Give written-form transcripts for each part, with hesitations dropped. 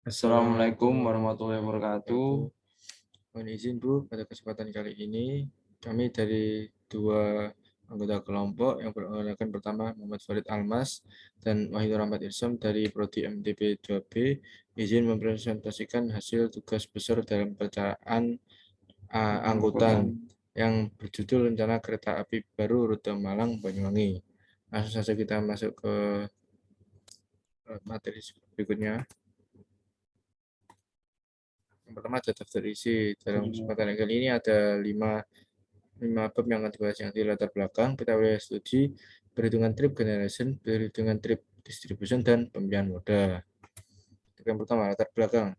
Assalamualaikum warahmatullahi wabarakatuh. Mohon izin Bu, pada kesempatan kali ini kami dari dua anggota kelompok yang beranggotakan pertama Muhammad Farid Almas dan Wahidur Rahmat Irsam dari Prodi MTB 2B izin mempresentasikan hasil tugas besar dalam pencarian angkutan yang berjudul Rencana Kereta Api Baru Rute Malang Banyuwangi. Langsung saja kita masuk ke materi berikutnya. Yang pertama ada daftar isi. Dalam kesempatan kali ini ada lima bab yang akan dibahas, yang di latar belakang, kita wilayah studi, perhitungan trip generation, perhitungan trip distribution, dan pemilihan moda. Yang pertama, latar belakang.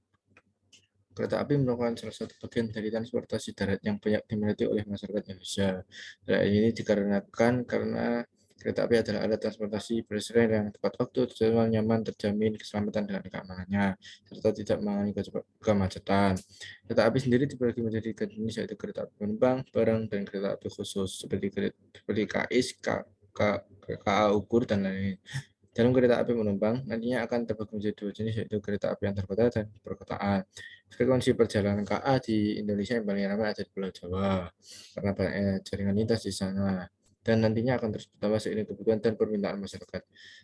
Kereta api merupakan salah satu bagian dari transportasi darat yang banyak diminati oleh masyarakat Indonesia. Hal ini dikarenakan karena kereta api adalah alat transportasi bersejarah yang tepat waktu, tujuan nyaman, terjamin keselamatan dan keamanannya, serta tidak mengalami kemacetan. Kereta api sendiri dibagi menjadi tiga jenis, yaitu kereta api penumpang, barang, dan kereta api khusus seperti KIS, KA ukur, dan lain-lain. Dalam kereta api penumpang, nantinya akan terbagi menjadi dua jenis, yaitu kereta api antar kota dan perkotaan. Frekuensi perjalanan KA di Indonesia yang paling ramai ada di Pulau Jawa, karena banyaknya jaringan lintas di sana. Dan nantinya akan terus bertambah seiring kebutuhan dan permintaan masyarakat.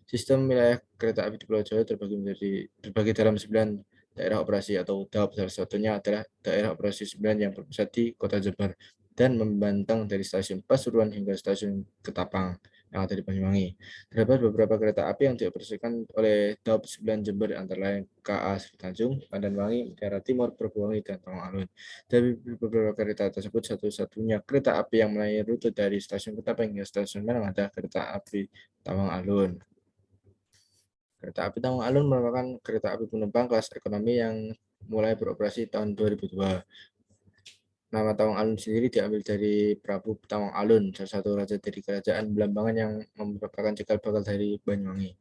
Sistem wilayah kereta api di Pulau Jawa terbagi dalam 9 daerah operasi atau DAOP. Salah satunya adalah daerah operasi 9 yang berpusat di Kota Jember dan membentang dari stasiun Pasuruan hingga stasiun Ketapang yang ada di Banyuwangi. Terdapat beberapa kereta api yang dioperasikan oleh DAOP 9 Jember, antara lain KA Sri Tanjung, Pandanwangi, Mutiara Timur, Perbuwangi, dan Tawang Alun. Dari beberapa kereta tersebut, satu-satunya kereta api yang melayani rute dari stasiun Ketapang hingga stasiun Malang adalah kereta api Tawang Alun. Kereta api Tawang Alun merupakan kereta api penumpang kelas ekonomi yang mulai beroperasi tahun 2002. Nama Tawang Alun sendiri diambil dari Prabu Tawang Alun, salah satu raja dari kerajaan Belambangan yang merupakan cikal bakal dari Banyuwangi.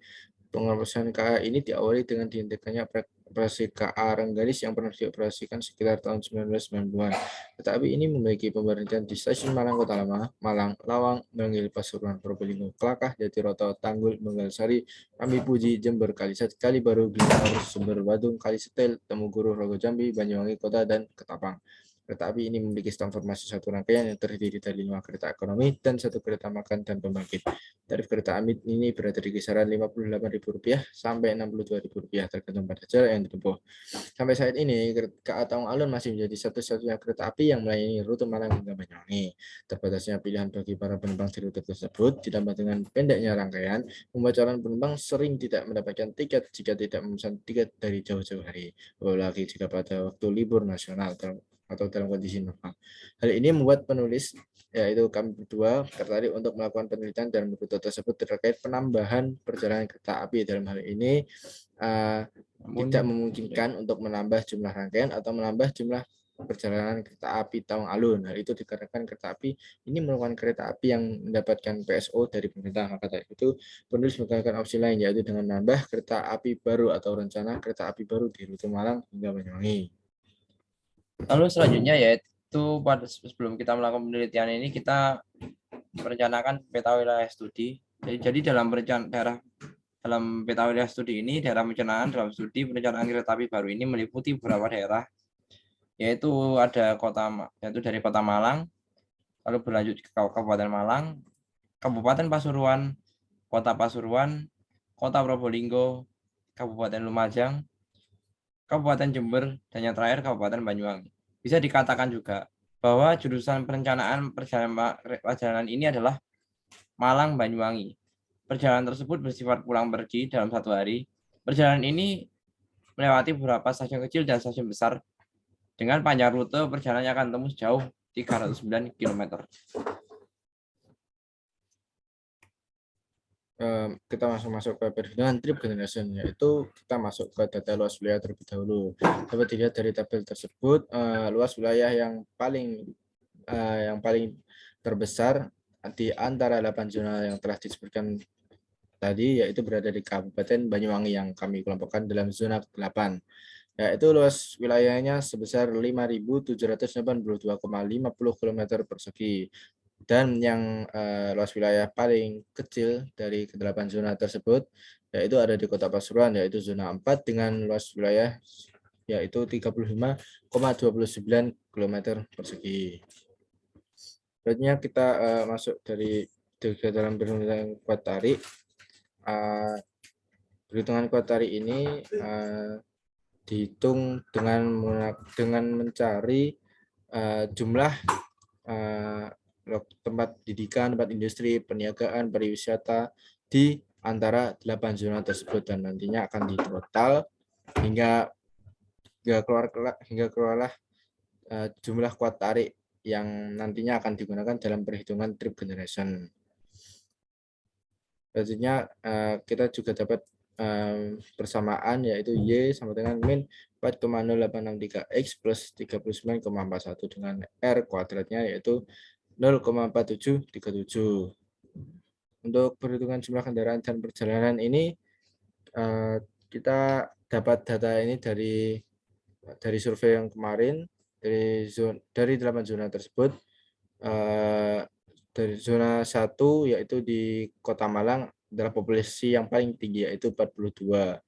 Pengoperasian KA ini diawali dengan dihentikannya operasi KA Rengganis yang pernah dioperasikan sekitar tahun 1990-an. Kereta api ini memiliki pemberhentian di Stasiun Malang Kota Lama, Malang, Lawang, Bangil, Pasuruan, Probolinggo, Kelakah, Jatiroto, Tanggul, Manggalasari, Rambi Puji, Jember, Kalisat, Kalibaru, Blitar, Sumber Badung, Kalisetel, Temuguru, Rogo Jambi, Banyuwangi Kota, dan Ketapang. Kereta api ini memiliki sistem formasi satu rangkaian yang terdiri dari 5 kereta ekonomi dan 1 kereta makan dan pembangkit. Tarif kereta api ini berada di kisaran Rp58.000 sampai Rp62.000 tergantung pada jarak yang ditempuh. Sampai saat ini, KA Tawang Alun masih menjadi satu-satunya kereta api yang melayani rute Malang hingga Banyuwangi. Terbatasnya pilihan bagi para penumpang di rute tersebut, ditambah dengan pendeknya rangkaian, membuat calon penumpang sering tidak mendapatkan tiket jika tidak memesan tiket dari jauh-jauh hari, apalagi jika pada waktu libur nasional atau dalam kondisi normal. Hal ini membuat penulis, yaitu kami berdua, tertarik untuk melakukan penelitian dalam rute tersebut terkait penambahan perjalanan kereta api. Dalam hal ini tidak memungkinkan untuk menambah jumlah rangkaian atau menambah jumlah perjalanan kereta api Tawang Alun. Hal itu dikarenakan kereta api ini merupakan kereta api yang mendapatkan PSO dari pemerintah. Maka dari itu penulis menggunakan opsi lain, yaitu dengan menambah kereta api baru atau rencana kereta api baru di rute Malang hingga Banyuwangi. Lalu selanjutnya yaitu sebelum kita melakukan penelitian ini kita merencanakan peta wilayah studi. Jadi dalam peta wilayah studi ini, daerah perencanaan dalam studi perencanaan kereta api baru ini meliputi beberapa daerah, yaitu dari Kota Malang, lalu berlanjut ke Kabupaten Malang, Kabupaten Pasuruan, Kota Pasuruan, Kota Probolinggo, Kabupaten Lumajang, Kabupaten Jember, dan yang terakhir Kabupaten Banyuwangi. Bisa dikatakan juga bahwa jurusan perencanaan perjalanan ini adalah Malang Banyuwangi. Perjalanan tersebut bersifat pulang pergi dalam 1 hari. Perjalanan ini melewati beberapa stasiun kecil dan stasiun besar. Dengan panjang rute perjalanannya akan tembus jauh 309 km. Kita langsung masuk ke perhitungan trip generation, yaitu kita masuk ke data luas wilayah terlebih dahulu. Dapat dilihat dari tabel tersebut, luas wilayah yang paling terbesar di antara 8 zona yang telah disebutkan tadi, yaitu berada di Kabupaten Banyuwangi yang kami kelompokkan dalam zona 8, yaitu luas wilayahnya sebesar 5.782,50 km persegi. Dan yang luas wilayah paling kecil dari ke-8 zona tersebut yaitu ada di Kota Pasuruan, yaitu zona 4 dengan luas wilayah yaitu 35,29 km persegi. Selanjutnya kita masuk ke dalam perhitungan kuat tarik. Perhitungan kuat tarik ini dihitung dengan mencari jumlah tempat pendidikan, tempat industri, perniagaan, pariwisata di antara 8 zona tersebut, dan nantinya akan ditotal hingga keluarlah jumlah kuat tarik yang nantinya akan digunakan dalam perhitungan trip generation. Selanjutnya kita juga dapat persamaan, yaitu Y sama dengan min 4,0863X plus 39,41 dengan R kuadratnya yaitu 0,4737. Untuk perhitungan jumlah kendaraan dan perjalanan ini kita dapat data ini dari survei yang kemarin, dari 8 zona tersebut. Dari zona 1 yaitu di Kota Malang adalah populasi yang paling tinggi yaitu 42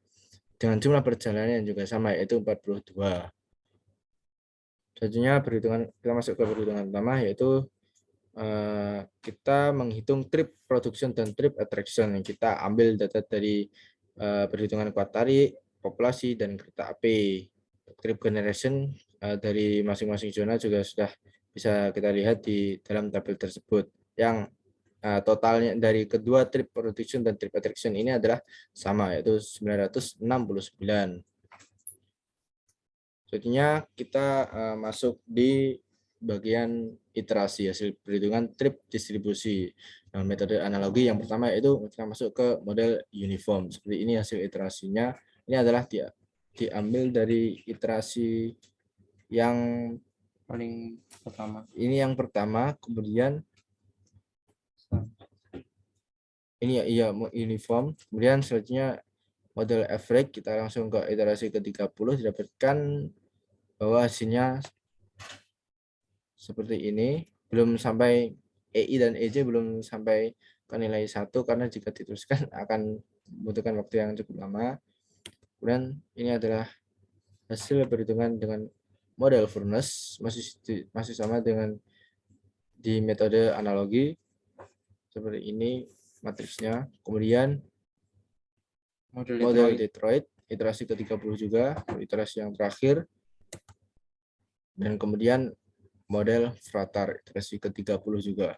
dengan jumlah perjalanan yang juga sama yaitu 42. Selanjutnya kita masuk ke perhitungan pertama, yaitu kita menghitung trip production dan trip attraction. Kita ambil data dari perhitungan kuat tarik, populasi, dan kereta api. Trip generation dari masing-masing zona juga sudah bisa kita lihat di dalam tabel tersebut, yang totalnya dari kedua trip production dan trip attraction ini adalah sama, yaitu 969. Selanjutnya kita masuk di bagian iterasi hasil perhitungan trip distribusi. Nah, metode analogi yang pertama yaitu kita masuk ke model uniform. Seperti ini hasil iterasinya. Ini adalah diambil dari iterasi yang paling pertama. Ini yang pertama, kemudian ini ya uniform. Kemudian selanjutnya model average, kita langsung ke iterasi ke-30, didapatkan bahwa hasilnya seperti ini. Belum sampai EI dan EJ belum sampai ke nilai 1 karena jika diteruskan akan membutuhkan waktu yang cukup lama. Kemudian ini adalah hasil perhitungan dengan model furnace, masih sama dengan di metode analogi. Seperti ini matriksnya. Kemudian model Detroit, iterasi ke-30 juga, iterasi yang terakhir. Dan kemudian model Fratar, iterasi ke-30 juga.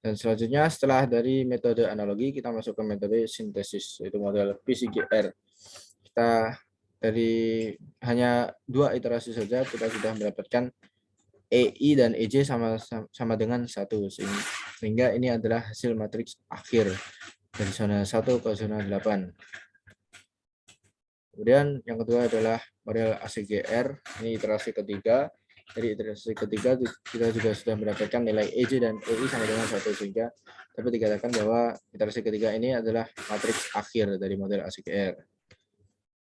Dan selanjutnya setelah dari metode analogi, kita masuk ke metode sintesis, yaitu model PCGR. Kita dari hanya 2 iterasi saja, kita sudah mendapatkan EI dan EJ sama dengan 1, sehingga ini adalah hasil matriks akhir dari zona 1 ke zona 8. Kemudian yang kedua adalah model ACGR, ini iterasi ketiga. Dari iterasi ketiga kita juga sudah mendapatkan nilai EJ dan EI sama dengan 1, sehingga dapat dikatakan bahwa iterasi ketiga ini adalah matriks akhir dari model ACGR.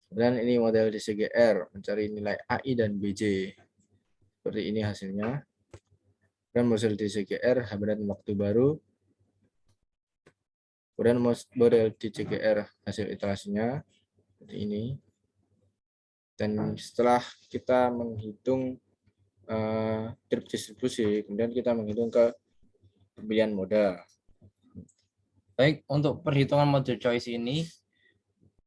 Dan ini model DCGR, mencari nilai AI dan BJ. Seperti ini hasilnya. Dan model DCGR, hambatan waktu baru. Kemudian model DCGR, hasil iterasinya seperti ini. Dan setelah kita menghitung trip distribusi, kemudian kita menghitung ke pemilihan moda. Baik, untuk perhitungan mode choice ini,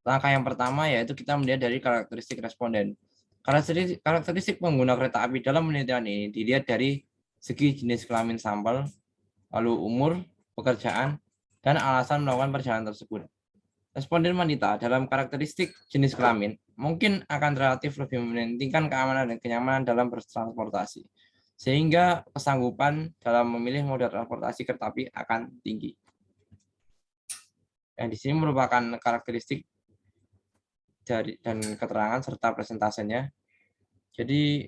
langkah yang pertama yaitu kita melihat dari karakteristik responden. Karakteristik pengguna kereta api dalam penelitian ini dilihat dari segi jenis kelamin sampel, lalu umur, pekerjaan, dan alasan melakukan perjalanan tersebut. Responden wanita dalam karakteristik jenis kelamin mungkin akan relatif lebih mementingkan keamanan dan kenyamanan dalam bertransportasi, sehingga kesanggupan dalam memilih moda transportasi kereta api akan tinggi. Yang di sini merupakan karakteristik dan keterangan serta presentasenya. Jadi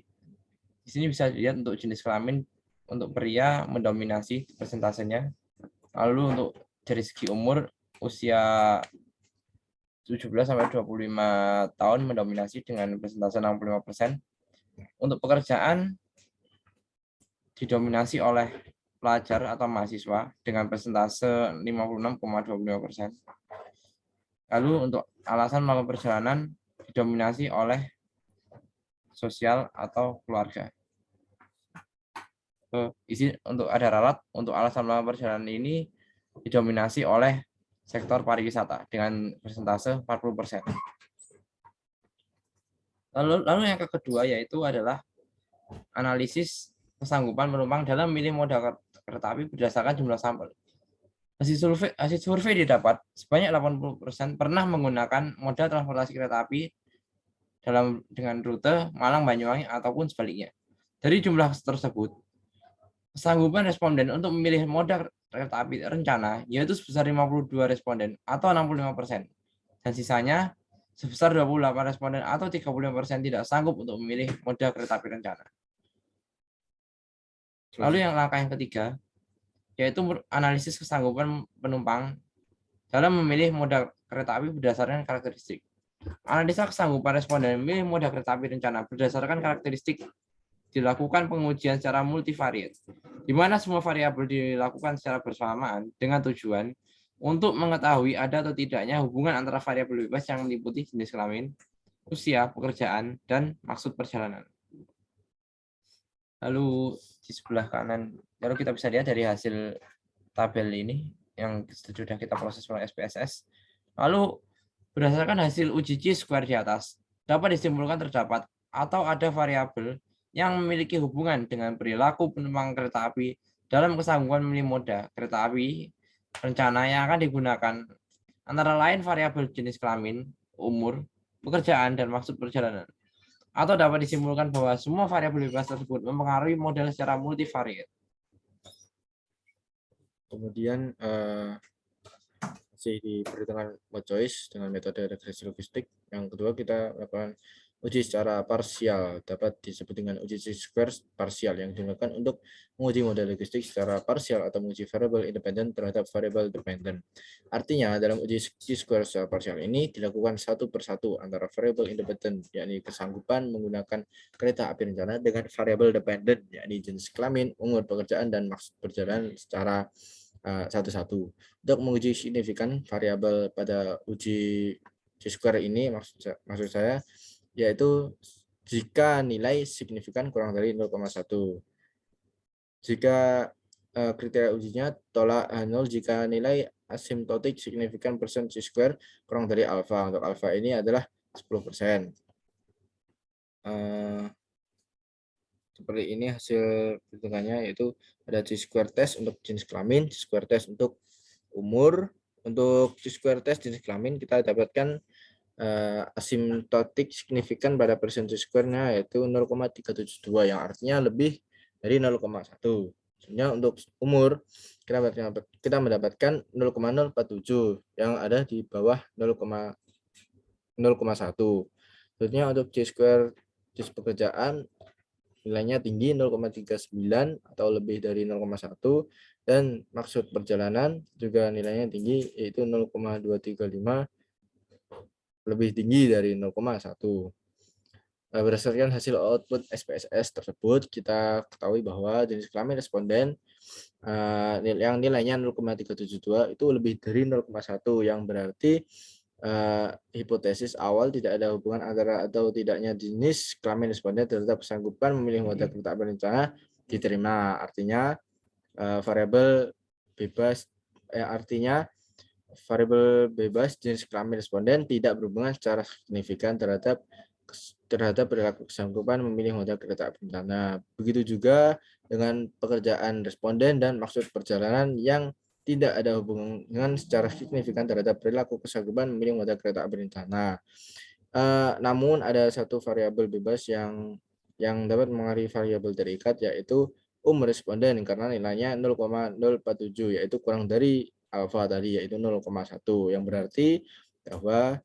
di sini bisa dilihat untuk jenis kelamin, untuk pria mendominasi presentasenya. Lalu untuk dari segi umur, usia 17 sampai 25 tahun mendominasi dengan persentase 65%. Untuk pekerjaan didominasi oleh pelajar atau mahasiswa dengan persentase 56,25%. Lalu untuk alasan melakukan perjalanan didominasi oleh sosial atau keluarga. Untuk ada ralat untuk alasan melakukan perjalanan ini didominasi oleh sektor pariwisata dengan persentase 40%. Lalu yang kedua yaitu adalah analisis kesanggupan penumpang dalam memilih moda kereta api berdasarkan jumlah sampel. Hasil survei didapat sebanyak 80% pernah menggunakan moda transportasi kereta api dengan rute Malang Banyuwangi ataupun sebaliknya. Dari jumlah tersebut, kesanggupan responden untuk memilih moda kereta api rencana yaitu sebesar 52 responden atau 65%. Dan sisanya sebesar 28 responden atau 35% tidak sanggup untuk memilih moda kereta api rencana. Lalu langkah yang ketiga, yaitu analisis kesanggupan penumpang dalam memilih moda kereta api berdasarkan karakteristik. Analisa kesanggupan responden memilih moda kereta api rencana berdasarkan karakteristik dilakukan pengujian secara multivariat, di mana semua variabel dilakukan secara bersamaan dengan tujuan untuk mengetahui ada atau tidaknya hubungan antara variabel bebas yang meliputi jenis kelamin, usia, pekerjaan, dan maksud perjalanan. Lalu di sebelah kanan, lalu kita bisa lihat dari hasil tabel ini yang sudah kita proses oleh SPSS. Lalu berdasarkan hasil uji chi-square di atas, dapat disimpulkan terdapat atau ada variabel yang memiliki hubungan dengan perilaku penumpang kereta api dalam kesanggupan memilih moda kereta api rencana yang akan digunakan, antara lain variabel jenis kelamin, umur, pekerjaan, dan maksud perjalanan. Atau dapat disimpulkan bahwa semua variabel bebas tersebut mempengaruhi model secara multivariat. Kemudian masih di perhitungan mode choice dengan metode regresi logistik. Yang kedua kita lakukan uji secara parsial, dapat disebut dengan uji chi-square parsial yang digunakan untuk menguji model logistik secara parsial atau menguji variabel independen terhadap variabel dependen. Artinya dalam uji chi-square secara parsial ini dilakukan satu persatu antara variabel independen yakni kesanggupan menggunakan kereta api rencana dengan variabel dependen yakni jenis kelamin, umur, pekerjaan, dan maksud perjalanan secara satu-satu. Untuk menguji signifikan variabel pada uji chi-square ini maksud saya yaitu jika nilai signifikan kurang dari 0,1. Jika kriteria ujinya tolak 0 jika nilai asymptotic signifikan persen chi-square kurang dari alfa. Untuk alfa ini adalah 10%. Seperti ini hasil perhitungannya, yaitu ada chi-square test untuk jenis kelamin, chi-square test untuk umur. Untuk chi-square test jenis kelamin kita dapatkan asymptotic signifikan pada persen chi-square-nya yaitu 0,372 yang artinya lebih dari 0,1. Sebenarnya untuk umur kita mendapatkan 0,047 yang ada di bawah 0,1. Sebenarnya untuk chi-square jenis pekerjaan nilainya tinggi 0,39 atau lebih dari 0,1, dan maksud perjalanan juga nilainya tinggi yaitu 0,235 lebih tinggi dari 0,1. Berdasarkan hasil output SPSS tersebut, kita ketahui bahwa jenis kelamin responden yang nilainya 0,372 itu lebih dari 0,1, yang berarti hipotesis awal tidak ada hubungan antara atau tidaknya jenis kelamin responden terhadap kesanggupan memilih moda kereta api rencana diterima. Artinya variabel bebas jenis kelamin responden tidak berhubungan secara signifikan terhadap perilaku kesanggupan memilih moda kereta api rencana. Begitu juga dengan pekerjaan responden dan maksud perjalanan yang tidak ada hubungan secara signifikan terhadap perilaku kesanggupan memilih moda kereta api rencana. Namun ada satu variabel bebas yang dapat mengaruhi variabel terikat, yaitu umur responden, karena nilainya 0,047 yaitu kurang dari alfa tadi yaitu 0,1, yang berarti bahwa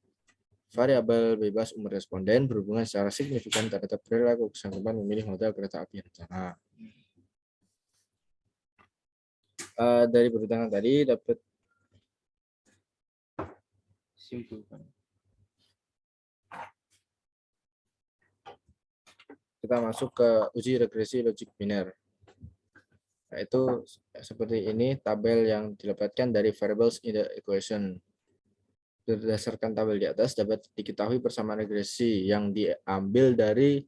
variabel bebas umur responden berhubungan secara signifikan terhadap perilaku kesanggupan memilih moda kereta api rencana. Dari perhitungan tadi dapat simpulkan. Kita masuk ke uji regresi logik biner. Yaitu seperti ini tabel yang didapatkan dari variables in the equation. Berdasarkan tabel di atas dapat diketahui persamaan regresi yang diambil dari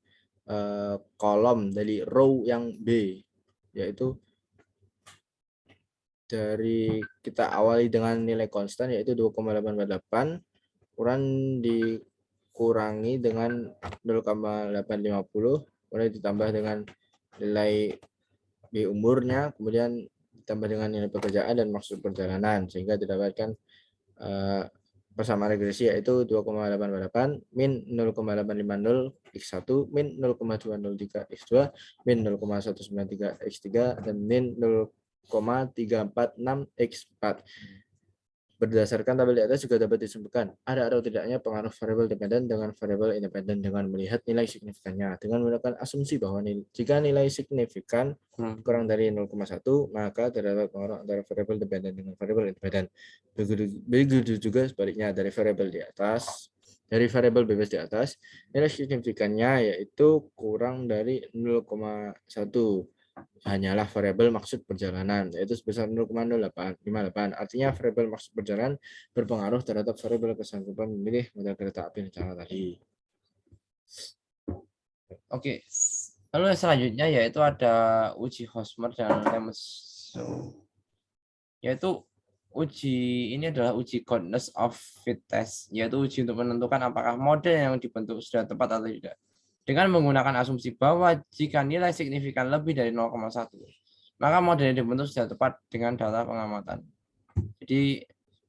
kolom dari row yang B, yaitu dari kita awali dengan nilai konstan yaitu 2,848 kurang dikurangi dengan 0,850 kemudian ditambah dengan nilai B umurnya, kemudian ditambah dengan nilai pekerjaan dan maksud perjalanan, sehingga didapatkan persamaan regresi yaitu 2,848 min 0,850 x1 min 0,203 x2 min 0,193 x3 dan min 0,346 x4. Berdasarkan tabel di atas juga dapat disimpulkan ada atau tidaknya pengaruh variabel dependen dengan variabel independen dengan melihat nilai signifikannya dengan menggunakan asumsi bahwa jika nilai signifikan kurang dari 0,1 maka terdapat pengaruh antara variabel dependen dengan variabel independen. Begitu juga sebaliknya dari variabel di atas. Dari variabel bebas di atas, nilai signifikannya yaitu kurang dari 0,1 hanyalah variabel maksud perjalanan yaitu sebesar 0,0858. Artinya variabel maksud perjalanan berpengaruh terhadap variabel kesanggupan memilih model kereta api rencana tadi. Oke. Lalu yang selanjutnya yaitu ada uji Hosmer dan Lemeshow. Yaitu uji ini adalah uji goodness of fit test, yaitu uji untuk menentukan apakah model yang dibentuk sudah tepat atau tidak. Dengan menggunakan asumsi bahwa jika nilai signifikan lebih dari 0,1, maka model yang dibentuk sudah tepat dengan data pengamatan. Jadi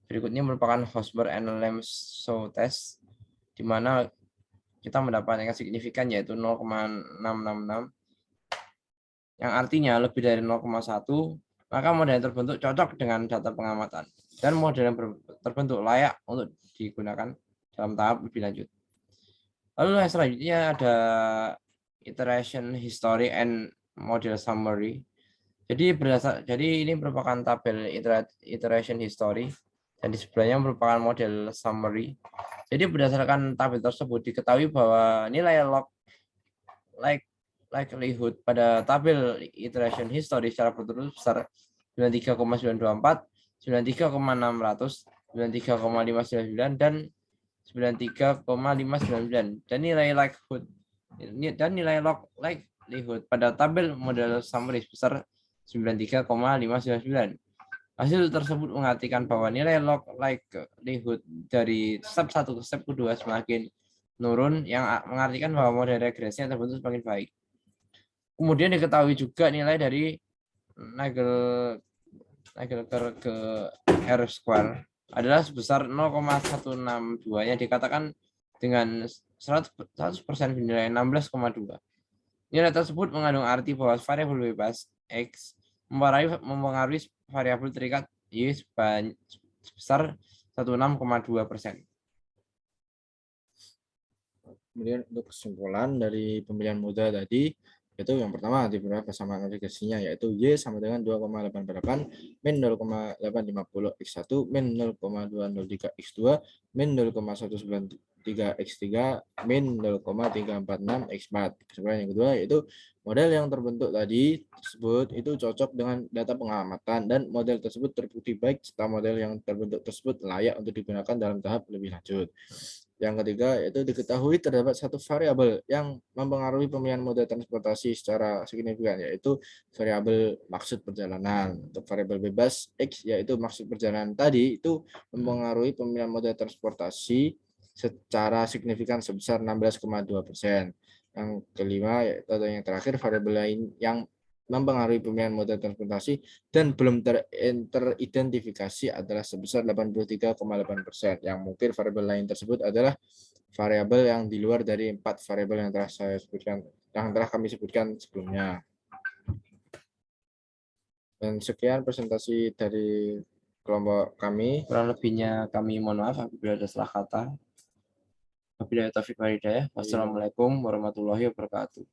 berikutnya merupakan Hosmer and Lemeshow test, di mana kita mendapatkan signifikan yaitu 0,666, yang artinya lebih dari 0,1, maka model yang terbentuk cocok dengan data pengamatan dan model yang terbentuk layak untuk digunakan dalam tahap lebih lanjut. Lalu yang selanjutnya ada iteration history and model summary. Jadi ini merupakan tabel iteration history dan di sebelahnya merupakan model summary. Jadi berdasarkan tabel tersebut diketahui bahwa nilai log likelihood pada tabel iteration history secara berturut besar 93,924, 93,600, 93,599 dan 93,599 dan nilai log likelihood pada tabel model summary sebesar 93,599. Hasil tersebut mengartikan bahwa nilai log likelihood dari step 1 ke step kedua semakin menurun, yang mengartikan bahwa model regresi yang terbentuk semakin baik. Kemudian diketahui juga nilai dari Nagelker ke R square adalah sebesar 0,162 yang dikatakan dengan 100% bernilai 16,2. Nilai tersebut mengandung arti bahwa variabel bebas X mempengaruhi variabel terikat Y sebesar 16,2%. Kemudian untuk kesimpulan dari pemilihan model tadi, yaitu yang pertama diperoleh persamaan regresinya yaitu Y sama dengan 2,848 min 0,850 x1 min 0,203 x2 min 0,193 x3 min 0,346 x4. Kesimpulan yang kedua yaitu model yang terbentuk tadi tersebut itu cocok dengan data pengamatan dan model tersebut terbukti baik serta model yang terbentuk tersebut layak untuk digunakan dalam tahap lebih lanjut. Yang ketiga, yaitu diketahui terdapat satu variabel yang mempengaruhi pemilihan moda transportasi secara signifikan, yaitu variabel maksud perjalanan. Untuk variabel bebas X, yaitu maksud perjalanan tadi, itu mempengaruhi pemilihan moda transportasi secara signifikan sebesar 16,2%. Yang kelima, yaitu yang terakhir, variabel lain yang mempengaruhi pemilihan moda transportasi dan belum teridentifikasi adalah sebesar 83,8%. Yang mungkin variabel lain tersebut adalah variabel yang di luar dari 4 variabel yang telah saya sebutkan, yang telah kami sebutkan sebelumnya. Dan sekian presentasi dari kelompok kami. Kurang lebihnya kami mohon maaf apabila ada salah kata. Wabillahi taufiq wal hidayah. Wassalamualaikum warahmatullahi wabarakatuh.